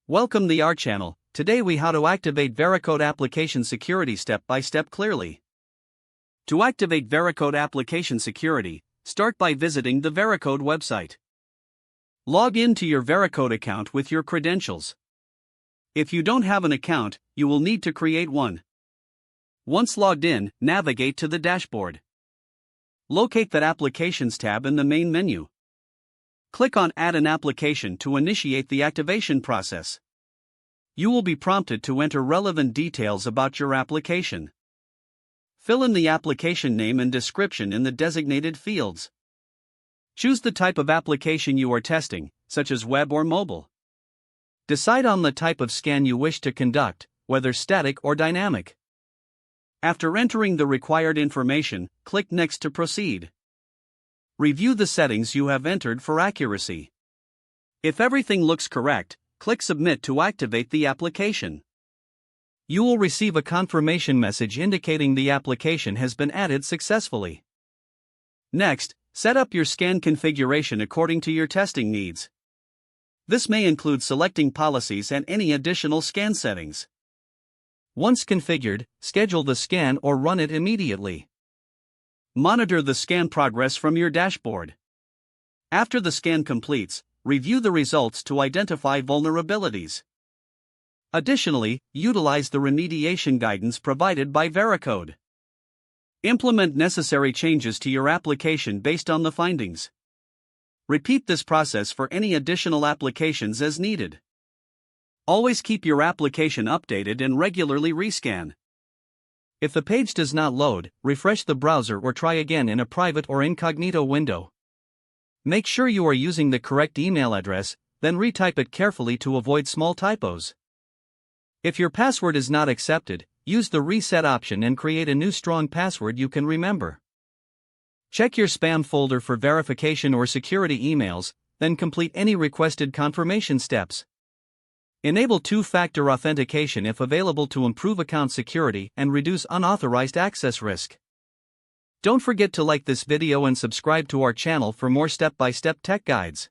Welcome to our channel. Today we how to activate Veracode application security step by step clearly. To activate Veracode application security, start by visiting the Veracode website. Log in to your Veracode account with your credentials. If you don't have an account, you will need to create one. Once logged in, navigate to the dashboard. Locate that Applications tab in the main menu. Click on Add an application to initiate the activation process. You will be prompted to enter relevant details about your application. Fill in the application name and description in the designated fields. Choose the type of application you are testing, such as web or mobile. Decide on the type of scan you wish to conduct, whether static or dynamic. After entering the required information, click Next to proceed. Review the settings you have entered for accuracy. If everything looks correct, click Submit to activate the application. You will receive a confirmation message indicating the application has been added successfully. Next, set up your scan configuration according to your testing needs. This may include selecting policies and any additional scan settings. Once configured, schedule the scan or run it immediately. Monitor the scan progress from your dashboard. After the scan completes, review the results to identify vulnerabilities. Additionally, utilize the remediation guidance provided by Veracode. Implement necessary changes to your application based on the findings. Repeat this process for any additional applications as needed. Always keep your application updated and regularly rescan. If the page does not load, refresh the browser or try again in a private or incognito window. Make sure you are using the correct email address, then retype it carefully to avoid small typos. If your password is not accepted, use the reset option and create a new strong password you can remember. Check your spam folder for verification or security emails, then complete any requested confirmation steps. Enable two-factor authentication if available to improve account security and reduce unauthorized access risk. Don't forget to like this video and subscribe to our channel for more step-by-step tech guides.